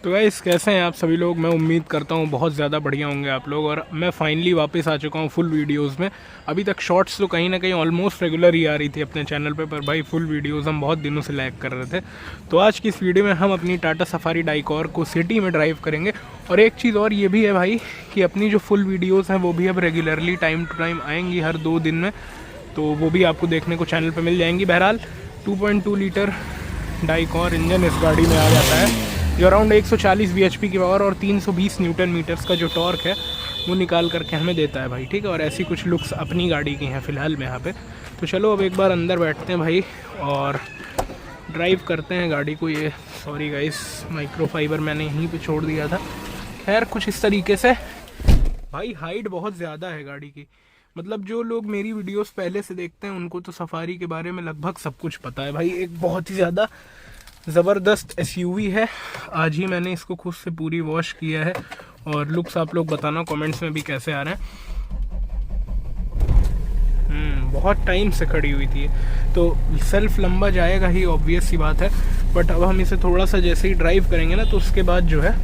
तो गाइस कैसे हैं आप सभी लोग। मैं उम्मीद करता हूँ बहुत ज़्यादा बढ़िया होंगे आप लोग। और मैं फाइनली वापस आ चुका हूँ फुल वीडियोस में। अभी तक शॉर्ट्स तो कहीं ना कहीं ऑलमोस्ट रेगुलर ही आ रही थी अपने चैनल पे, पर भाई फुल वीडियोस हम बहुत दिनों से लैग कर रहे थे। तो आज की इस वीडियो में हम अपनी टाटा सफारी डाइकॉर को सिटी में ड्राइव करेंगे। और एक चीज़ और ये भी है भाई कि अपनी जो फुल वीडियोज़ हैं वो भी अब रेगुलरली टाइम टू टाइम आएंगी हर 2 दिन में, तो वो भी आपको देखने को चैनल पर मिल जाएंगी। बहरहाल 2.2 लीटर डाइकॉर इंजन इस गाड़ी में आ जाता है, जो अराउंड 140 bhp की पावर और 320 न्यूटन मीटर्स का जो टॉर्क है वो निकाल करके हमें देता है भाई, ठीक है। और ऐसी कुछ लुक्स अपनी गाड़ी की हैं फ़िलहाल में यहाँ पे। तो चलो अब एक बार अंदर बैठते हैं भाई और ड्राइव करते हैं गाड़ी को। ये सॉरी गाइस, माइक्रोफाइबर मैंने यहीं पे छोड़ दिया था। खैर कुछ इस तरीके से भाई। हाइट बहुत ज़्यादा है गाड़ी की, मतलब जो लोग मेरी वीडियोस पहले से देखते हैं उनको तो सफारी के बारे में लगभग सब कुछ पता है भाई। एक बहुत ही ज़्यादा ज़बरदस्त एसयूवी है। आज ही मैंने इसको खुद से पूरी वॉश किया है और लुक्स आप लोग बताना कमेंट्स में भी कैसे आ रहे हैं। बहुत टाइम से खड़ी हुई थी तो सेल्फ लंबा जाएगा ही, ऑब्वियस सी बात है। बट अब हम इसे थोड़ा सा जैसे ही ड्राइव करेंगे ना तो उसके बाद जो है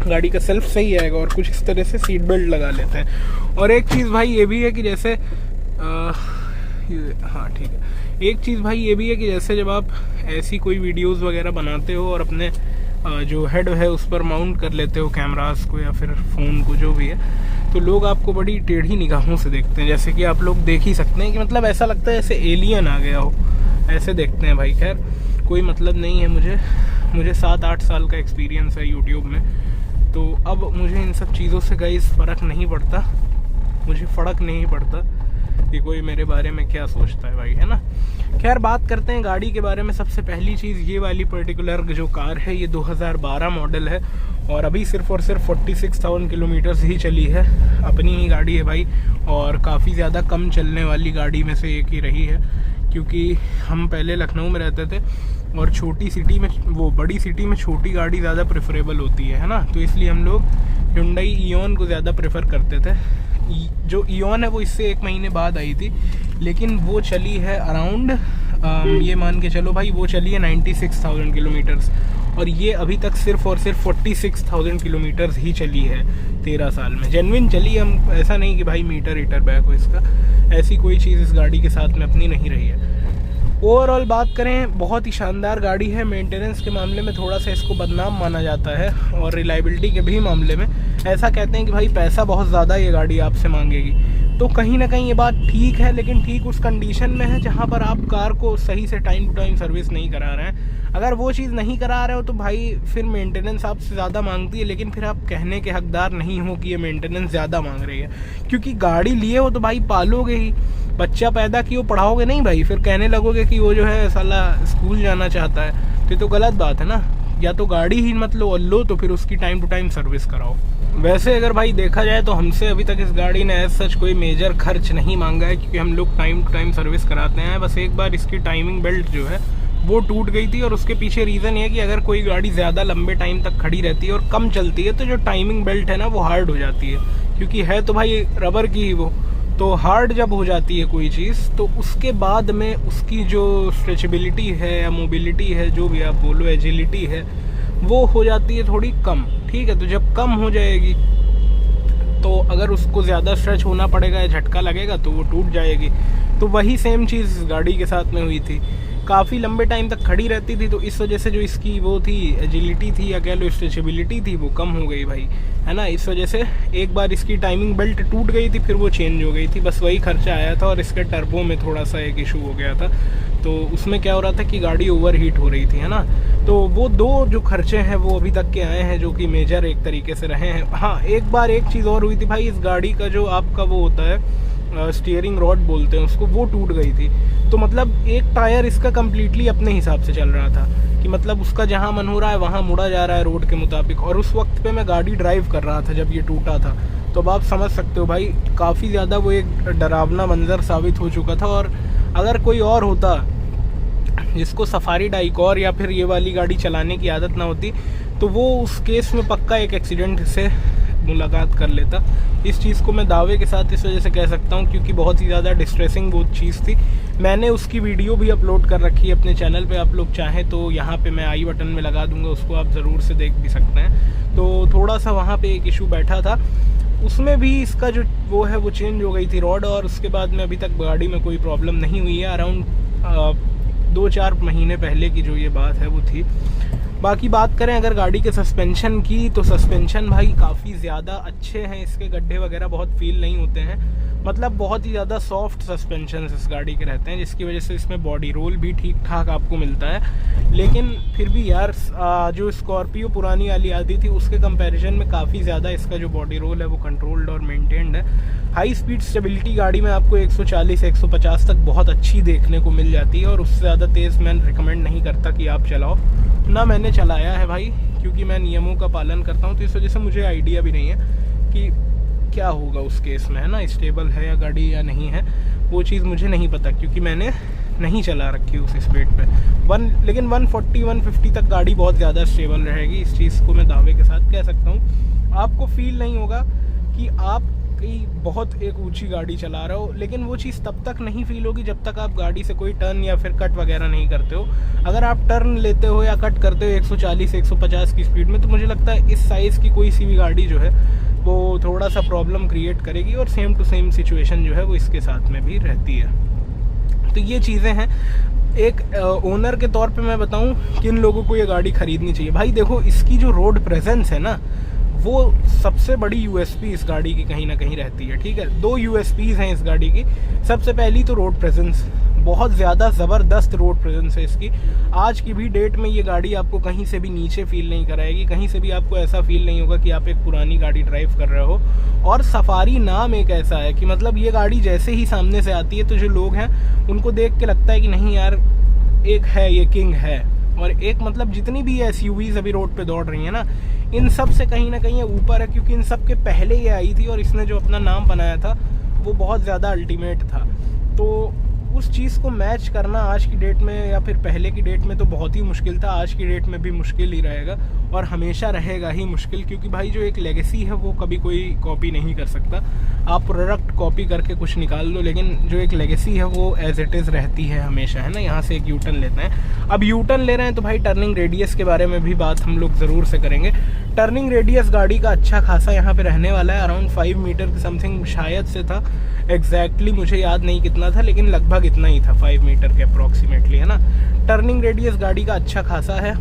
गाड़ी का सेल्फ सही आएगा। और कुछ इस तरह से सीट बेल्ट लगा लेते हैं। और एक चीज़ भाई ये भी है कि जैसे हाँ ठीक है, एक चीज़ भाई ये भी है कि जैसे जब आप ऐसी कोई वीडियोस वगैरह बनाते हो और अपने जो हेड है उस पर माउंट कर लेते हो कैमरास को या फिर फ़ोन को, जो भी है, तो लोग आपको बड़ी टेढ़ी निगाहों से देखते हैं। जैसे कि आप लोग देख ही सकते हैं कि मतलब ऐसा लगता है जैसे एलियन आ गया हो, ऐसे देखते हैं भाई। खैर कोई मतलब नहीं है, मुझे 7-8 साल का एक्सपीरियंस है यूट्यूब में, तो अब मुझे इन सब चीज़ों से गाइस फ़र्क नहीं पड़ता। मुझे फ़र्क नहीं पड़ता कि कोई मेरे बारे में क्या सोचता है भाई, है ना। खैर बात करते हैं गाड़ी के बारे में। सबसे पहली चीज़, ये वाली पर्टिकुलर जो कार है ये 2012 मॉडल है और अभी सिर्फ और सिर्फ 46,000 किलोमीटर्स ही चली है। अपनी ही गाड़ी है भाई और काफ़ी ज़्यादा कम चलने वाली गाड़ी में से एक ही रही है, क्योंकि हम पहले लखनऊ में रहते थे और छोटी सिटी में, वो बड़ी सिटी में छोटी गाड़ी ज़्यादा प्रेफरेबल होती है ना। तो इसलिए हम लोग Hyundai Eon को ज़्यादा प्रेफर करते थे। जो Eon है वो इससे 1 महीने बाद आई थी, लेकिन वो चली है अराउंड ये मान के चलो भाई, वो चली है 96,000 किलोमीटर्स और ये अभी तक सिर्फ और सिर्फ 46,000 किलोमीटर्स ही चली है 13 साल में। जेन्युइन चली, हम ऐसा नहीं कि भाई मीटर बैक हो इसका, ऐसी कोई चीज़ इस गाड़ी के साथ में अपनी नहीं रही है। ओवरऑल बात करें, बहुत ही शानदार गाड़ी है। मेंटेनेंस के मामले में थोड़ा सा इसको बदनाम माना जाता है और रिलायबिलिटी के भी मामले में ऐसा कहते हैं कि भाई पैसा बहुत ज़्यादा ये गाड़ी आपसे मांगेगी। तो कहीं ना कहीं ये बात ठीक है, लेकिन ठीक उस कंडीशन में है जहाँ पर आप कार को सही से टाइम टू टाइम सर्विस नहीं करा रहे हैं। अगर वो चीज़ नहीं करा रहे हो तो भाई फिर मेंटेनेंस आपसे ज़्यादा मांगती है, लेकिन फिर आप कहने के हकदार नहीं हो कि ये मेंटेनेंस ज़्यादा मांग रही है, क्योंकि गाड़ी लिए हो तो भाई पालोगे ही। बच्चा पैदा किए पढ़ाओगे नहीं भाई, फिर कहने लगोगे कि वो जो है साला स्कूल जाना चाहता है, तो गलत बात है ना। या तो गाड़ी ही मत लो, और लो तो फिर उसकी टाइम टू टाइम सर्विस कराओ। वैसे अगर भाई देखा जाए तो हमसे अभी तक इस गाड़ी ने एज सच कोई मेजर खर्च नहीं मांगा है, क्योंकि हम लोग टाइम टू टाइम सर्विस कराते हैं। बस एक बार इसकी टाइमिंग बेल्ट जो है वो टूट गई थी, और उसके पीछे रीज़न ये है कि अगर कोई गाड़ी ज़्यादा लंबे टाइम तक खड़ी रहती है और कम चलती है तो जो टाइमिंग बेल्ट है ना वो हार्ड हो जाती है, क्योंकि है तो भाई रबर की ही वो। तो हार्ड जब हो जाती है कोई चीज़ तो उसके बाद में उसकी जो स्ट्रेचेबिलिटी है या मोबिलिटी है, जो भी आप बोलो, एजिलिटी है, वो हो जाती है थोड़ी कम, ठीक है। तो जब कम हो जाएगी तो अगर उसको ज़्यादा स्ट्रेच होना पड़ेगा या झटका लगेगा तो वो टूट जाएगी। तो वही सेम चीज़ इस गाड़ी के साथ में हुई थी। काफ़ी लंबे टाइम तक खड़ी रहती थी, तो इस वजह से जो इसकी वो थी एजिलिटी थी या कह लो स्ट्रेचेबिलिटी थी, वो कम हो गई भाई, है ना। इस वजह से एक बार इसकी टाइमिंग बेल्ट टूट गई थी, फिर वो चेंज हो गई थी। बस वही खर्चा आया था और इसके टर्बो में थोड़ा सा एक इशू हो गया था, तो उसमें क्या हो रहा था कि गाड़ी ओवर हीट हो रही थी, है ना। तो वो 2 जो खर्चे हैं वो अभी तक के आए हैं, जो कि मेजर एक तरीके से रहे हैं। हाँ, एक बार एक चीज़ और हुई थी भाई, इस गाड़ी का जो आपका वो होता है स्टीयरिंग रॉड बोलते हैं उसको, वो टूट गई थी। तो मतलब एक टायर इसका कम्प्लीटली अपने हिसाब से चल रहा था, कि मतलब उसका जहाँ मन हो रहा है वहाँ मुड़ा जा रहा है रोड के मुताबिक। और उस वक्त पे मैं गाड़ी ड्राइव कर रहा था जब ये टूटा था, तो अब आप समझ सकते हो भाई काफ़ी ज़्यादा वो एक डरावना मंजर साबित हो चुका था। और अगर कोई और होता जिसको सफारी डाइकॉर या फिर ये वाली गाड़ी चलाने की आदत ना होती, तो वो उस केस में पक्का एक एक्सीडेंट से मुलाकात कर लेता। इस चीज़ को मैं दावे के साथ इस वजह से कह सकता हूँ क्योंकि बहुत ही ज़्यादा डिस्ट्रेसिंग वो चीज़ थी। मैंने उसकी वीडियो भी अपलोड कर रखी है अपने चैनल पे, आप लोग चाहें तो यहाँ पे मैं आई बटन में लगा दूँगा, उसको आप ज़रूर से देख भी सकते हैं। तो थोड़ा सा वहाँ पे एक इशू बैठा था, उसमें भी इसका जो वो है वो चेंज हो गई थी रॉड, और उसके बाद में अभी तक गाड़ी में कोई प्रॉब्लम नहीं हुई है। अराउंड 2-4 महीने पहले की जो ये बात है वो थी। बाकी बात करें अगर गाड़ी के सस्पेंशन की, तो सस्पेंशन भाई काफ़ी ज़्यादा अच्छे हैं, इसके गड्ढे वगैरह बहुत फील नहीं होते हैं, मतलब बहुत ही ज़्यादा सॉफ्ट सस्पेंशन इस गाड़ी के रहते हैं, जिसकी वजह से इसमें बॉडी रोल भी ठीक ठाक आपको मिलता है। लेकिन फिर भी यार जो स्कॉर्पियो पुरानी वाली आती थी उसके कंपैरिजन में काफ़ी ज़्यादा इसका जो बॉडी रोल है वो कंट्रोल्ड और मेंटेन्ड है। हाई स्पीड स्टेबिलिटी गाड़ी में आपको 140-150 तक बहुत अच्छी देखने को मिल जाती है, और उससे ज़्यादा तेज़ मैं रिकमेंड नहीं करता कि आप चलाओ, ना मैंने चलाया है भाई, क्योंकि मैं नियमों का पालन करता हूँ, तो इस वजह से मुझे आइडिया भी नहीं है कि क्या होगा उस केस में, है ना, स्टेबल है या गाड़ी या नहीं है, वो चीज़ मुझे नहीं पता क्योंकि मैंने नहीं चला रखी उस स्पीड पे। लेकिन 140-150 तक गाड़ी बहुत ज़्यादा स्टेबल रहेगी, इस चीज़ को मैं दावे के साथ कह सकता हूँ। आपको फील नहीं होगा कि आप कहीं बहुत एक ऊंची गाड़ी चला रहे हो, लेकिन वो चीज़ तब तक नहीं फील होगी जब तक आप गाड़ी से कोई टर्न या फिर कट वगैरह नहीं करते हो। अगर आप टर्न लेते हो या कट करते हो 140-150 की स्पीड में, तो मुझे लगता है इस साइज़ की कोई सी भी गाड़ी जो है वो थोड़ा सा प्रॉब्लम क्रिएट करेगी, और सेम टू सेम सिचुएशन जो है वो इसके साथ में भी रहती है। तो ये चीज़ें हैं। एक ओनर के तौर पे मैं बताऊं किन लोगों को ये गाड़ी खरीदनी चाहिए। भाई देखो, इसकी जो रोड प्रेजेंस है ना, वो सबसे बड़ी यूएसपी इस गाड़ी की कहीं ना कहीं रहती है। ठीक है, 2 यूएसपीज़ हैं इस गाड़ी की। सबसे पहली तो रोड प्रेजेंस, बहुत ज़्यादा ज़बरदस्त रोड प्रेजेंस है इसकी। आज की भी डेट में ये गाड़ी आपको कहीं से भी नीचे फील नहीं कराएगी, कहीं से भी आपको ऐसा फील नहीं होगा कि आप एक पुरानी गाड़ी ड्राइव कर रहे हो। और सफारी नाम एक ऐसा है कि मतलब ये गाड़ी जैसे ही सामने से आती है तो जो लोग हैं उनको देख के लगता है कि नहीं यार, एक है ये किंग है। और एक मतलब जितनी भी एसयूवीज़ अभी रोड पे दौड़ रही हैं ना, इन सब से कहीं ना कहीं ये ऊपर है, क्योंकि इन सब के पहले ये आई थी और इसने जो अपना नाम बनाया था वो बहुत ज़्यादा अल्टीमेट था। तो उस चीज़ को मैच करना आज की डेट में या फिर पहले की डेट में तो बहुत ही मुश्किल था, आज की डेट में भी मुश्किल ही रहेगा और हमेशा रहेगा ही मुश्किल, क्योंकि भाई जो एक लेगेसी है वो कभी कोई कॉपी नहीं कर सकता। आप प्रोडक्ट कॉपी करके कुछ निकाल दो, लेकिन जो एक लेगेसी है वो एज इट इज़ रहती है हमेशा, है ना। यहाँ से एक यू टर्न लेते हैं, अब यू टर्न ले रहे हैं तो भाई टर्निंग रेडियस के बारे में भी बात हम लोग ज़रूर से करेंगे। टर्निंग रेडियस गाड़ी का अच्छा खासा यहाँ पे रहने वाला है, अराउंड 5 मीटर के समथिंग शायद से था, एग्जैक्टली मुझे याद नहीं कितना था, लेकिन लगभग इतना ही था, 5 मीटर के अप्रॉक्सीमेटली, है ना। टर्निंग रेडियस गाड़ी का अच्छा खासा है।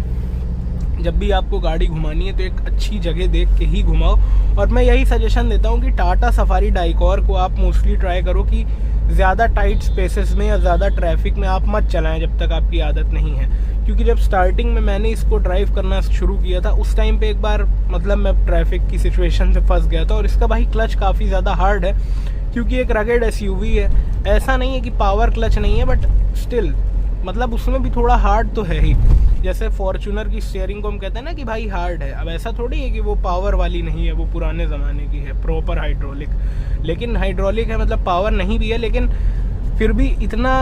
जब भी आपको गाड़ी घुमानी है तो एक अच्छी जगह देख के ही घुमाओ, और मैं यही सजेशन देता हूँ कि टाटा सफारी डाइकॉर को आप मोस्टली ट्राई करो कि ज़्यादा टाइट स्पेसेस में या ज़्यादा ट्रैफिक में आप मत चलाएं जब तक आपकी आदत नहीं है। क्योंकि जब स्टार्टिंग में मैंने इसको ड्राइव करना शुरू किया था उस टाइम पे एक बार मतलब मैं ट्रैफिक की सिचुएशन से फंस गया था, और इसका भाई क्लच काफ़ी ज़्यादा हार्ड है, क्योंकि एक रगेड एसयूवी है। ऐसा नहीं है कि पावर क्लच नहीं है, बट स्टिल मतलब उसमें भी थोड़ा हार्ड तो है ही। जैसे फॉर्च्यूनर की स्टीयरिंग को हम कहते हैं ना कि भाई हार्ड है, अब ऐसा थोड़ी है कि वो पावर वाली नहीं है, वो पुराने ज़माने की है, प्रॉपर हाइड्रोलिक। लेकिन हाइड्रोलिक है मतलब पावर नहीं भी है, लेकिन फिर भी इतना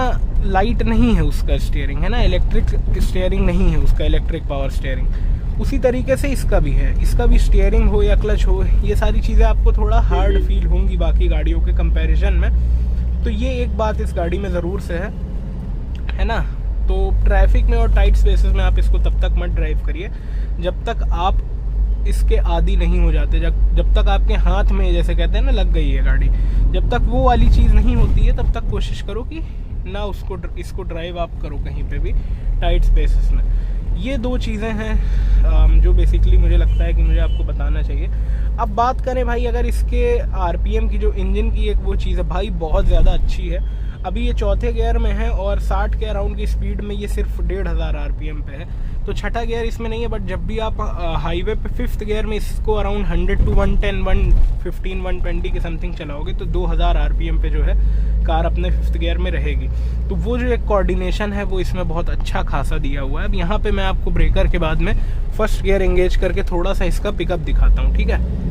लाइट नहीं है उसका स्टीयरिंग, है ना। इलेक्ट्रिक स्टीयरिंग नहीं है उसका, इलेक्ट्रिक पावर स्टीयरिंग। उसी तरीके से इसका भी है, इसका भी स्टीयरिंग हो या क्लच हो, ये सारी चीज़ें आपको थोड़ा हार्ड फील होंगी बाकी गाड़ियों के कंपैरिजन में। तो ये एक बात इस गाड़ी में ज़रूर से है ना। तो ट्रैफिक में और टाइट स्पेसेस में आप इसको तब तक मत ड्राइव करिए जब तक आप इसके आदी नहीं हो जाते, जब तक आपके हाथ में जैसे कहते हैं ना लग गई है गाड़ी, जब तक वो वाली चीज़ नहीं होती है तब तक कोशिश करो कि ना इसको ड्राइव आप करो कहीं पे भी टाइट स्पेसेस में। ये 2 चीज़ें हैं जो बेसिकली मुझे लगता है कि मुझे आपको बताना चाहिए। अब बात करें भाई अगर इसके आरपीएम की, जो इंजन की एक वो चीज़ है भाई बहुत ज़्यादा अच्छी है। अभी ये 4थे गियर में है और 60 के अराउंड की स्पीड में ये सिर्फ 1500 आरपीएम पे है, तो छठा गियर इसमें नहीं है। बट जब भी आप हाईवे पे 5th गियर में इसको अराउंड 100 to 110, 115, 120 के समथिंग चलाओगे तो 2000 आरपीएम पे जो है कार अपने 5th गियर में रहेगी। तो वो जो एक कोऑर्डिनेशन है वो इसमें बहुत अच्छा खासा दिया हुआ है। अब यहाँ पे मैं आपको ब्रेकर के बाद में 1st गियर एंगेज करके थोड़ा सा इसका पिकअप दिखाता हूँ, ठीक है।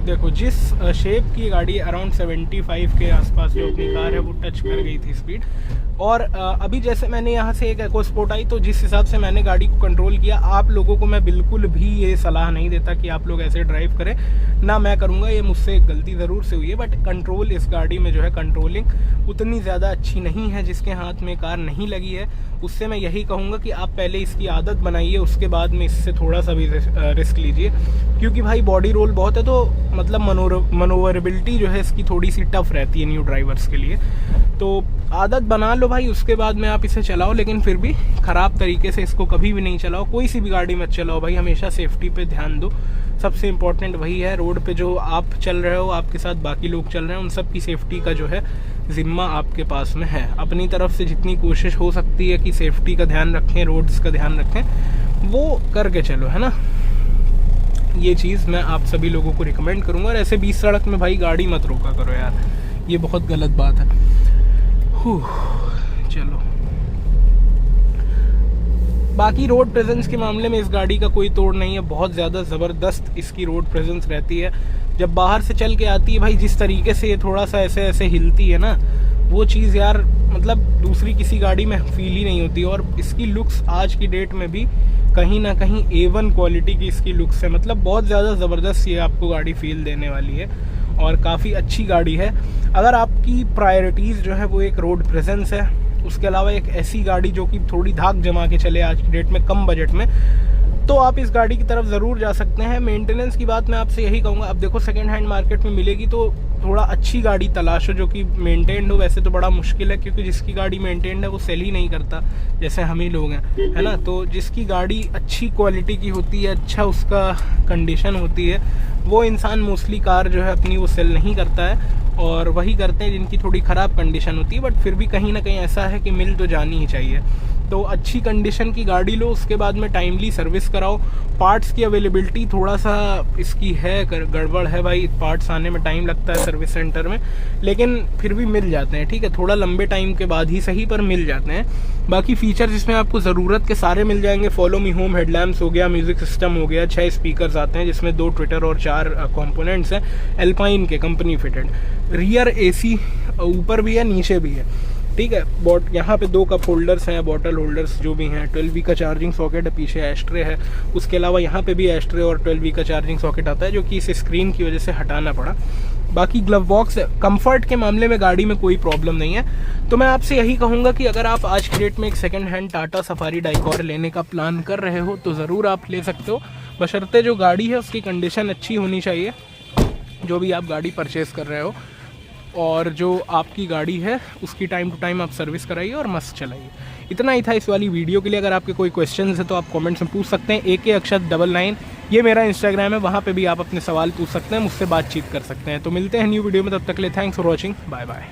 देखो जिस शेप की गाड़ी अराउंड 75 के आसपास जो अपनी कार है वो टच कर गई थी स्पीड। और अभी जैसे मैंने यहाँ से एक EcoSport आई, तो जिस हिसाब से मैंने गाड़ी को कंट्रोल किया, आप लोगों को मैं बिल्कुल भी ये सलाह नहीं देता कि आप लोग ऐसे ड्राइव करें, ना मैं करूँगा, ये मुझसे एक गलती ज़रूर से हुई है। बट कंट्रोल इस गाड़ी में जो है, कंट्रोलिंग उतनी ज़्यादा अच्छी नहीं है। जिसके हाथ में कार नहीं लगी है उससे मैं यही कहूँगा कि आप पहले इसकी आदत बनाइए, उसके बाद में इससे थोड़ा सा भी रिस्क लीजिए, क्योंकि भाई बॉडी रोल बहुत है, तो मतलब मनोवरेबिलिटी जो है इसकी थोड़ी सी टफ रहती है न्यू ड्राइवर्स के लिए। तो आदत बना लो भाई, उसके बाद में आप इसे चलाओ, लेकिन फिर भी ख़राब तरीके से इसको कभी भी नहीं चलाओ। कोई सी भी गाड़ी मत चलाओ भाई, हमेशा सेफ्टी पे ध्यान दो, सबसे इम्पोर्टेंट वही है। रोड पे जो आप चल रहे हो, आपके साथ बाकी लोग चल रहे हैं, उन सब की सेफ्टी का जो है ज़िम्मा आपके पास में है। अपनी तरफ से जितनी कोशिश हो सकती है कि सेफ्टी का ध्यान रखें, रोड्स का ध्यान रखें, वो करके चलो, है ना। ये चीज़ मैं आप सभी लोगों को रिकमेंड करूँगा। और ऐसे बीच सड़क में भाई गाड़ी मत रोका करो यार, ये बहुत गलत बात है। चलो, बाकी रोड प्रेजेंस के मामले में इस गाड़ी का कोई तोड़ नहीं है, बहुत ज़्यादा ज़बरदस्त इसकी रोड प्रेजेंस रहती है। जब बाहर से चल के आती है भाई, जिस तरीके से ये थोड़ा सा ऐसे ऐसे हिलती है ना, वो चीज़ यार मतलब दूसरी किसी गाड़ी में फील ही नहीं होती। और इसकी लुक्स आज की डेट में भी कहीं ना कहीं A1 क्वालिटी की इसकी लुक्स है, मतलब बहुत ज़्यादा ज़बरदस्त ये आपको गाड़ी फील देने वाली है और काफ़ी अच्छी गाड़ी है। अगर आपकी प्रायोरिटीज़ जो है वो एक रोड प्रेजेंस है, उसके अलावा एक ऐसी गाड़ी जो कि थोड़ी धाक जमा के चले आज की डेट में कम बजट में, तो आप इस गाड़ी की तरफ ज़रूर जा सकते हैं। मेंटेनेंस की बात मैं आपसे यही कहूँगा, अब देखो सेकेंड हैंड मार्केट में मिलेगी तो थोड़ा अच्छी गाड़ी तलाशो जो कि मेंटेन्ड हो। वैसे तो बड़ा मुश्किल है, क्योंकि जिसकी गाड़ी मेंटेन्ड है वो सेल ही नहीं करता, जैसे हम ही लोग हैं, है ना। तो जिसकी गाड़ी अच्छी क्वालिटी की होती है, अच्छा उसका कंडीशन होती है, वो इंसान मोस्टली कार जो है अपनी वो सेल नहीं करता है, और वही करते हैं जिनकी थोड़ी ख़राब कंडीशन होती है। बट फिर भी कहीं ना कहीं ऐसा है कि मिल तो जानी ही चाहिए। तो अच्छी कंडीशन की गाड़ी लो, उसके बाद में टाइमली सर्विस कराओ। पार्ट्स की अवेलेबिलिटी थोड़ा सा इसकी है गड़बड़ है भाई, पार्ट्स आने में टाइम लगता है सर्विस सेंटर में, लेकिन फिर भी मिल जाते हैं, ठीक है, थोड़ा लंबे टाइम के बाद ही सही, पर मिल जाते हैं। बाकी फीचर्स इसमें आपको ज़रूरत के सारे मिल जाएंगे। फॉलो मी होम हेडलैम्प्स हो गया, म्यूज़िक सिस्टम हो गया, 6 स्पीकर्स आते हैं जिसमें 2 ट्विटर और 4 कंपोनेंट्स हैं एल्पाइन के कंपनी फिटेड। रियर AC ऊपर भी है, नीचे भी है, ठीक है। यहाँ पे 2 कप होल्डर्स हैं, बॉटल होल्डर्स जो भी हैं। 12V का चार्जिंग सॉकेट है, पीछे एस्ट्रे है। उसके अलावा यहाँ पे भी एस्ट्रे और 12V का चार्जिंग सॉकेट आता है, जो कि इस स्क्रीन की वजह से हटाना पड़ा। बाकी ग्लव बॉक्स, कंफर्ट के मामले में गाड़ी में कोई प्रॉब्लम नहीं है। तो मैं आपसे यही कहूँगा कि अगर आप आज की डेट में एक सेकेंड हैंड टाटा सफारी डाइकॉर लेने का प्लान कर रहे हो तो ज़रूर आप ले सकते हो, बशर्ते जो गाड़ी है उसकी कंडीशन अच्छी होनी चाहिए, जो भी आप गाड़ी परचेज़ कर रहे हो। और जो आपकी गाड़ी है उसकी टाइम टू टाइम आप सर्विस कराइए और मस्त चलाइए। इतना ही था इस वाली वीडियो के लिए। अगर आपके कोई क्वेश्चंस है तो आप कमेंट्स में पूछ सकते हैं। AK_Akshat99 ये मेरा इंस्टाग्राम है, वहाँ पे भी आप अपने सवाल पूछ सकते हैं, मुझसे बातचीत कर सकते हैं। तो मिलते हैं न्यू वीडियो में, तब तक के लिए thanks for watching, bye bye.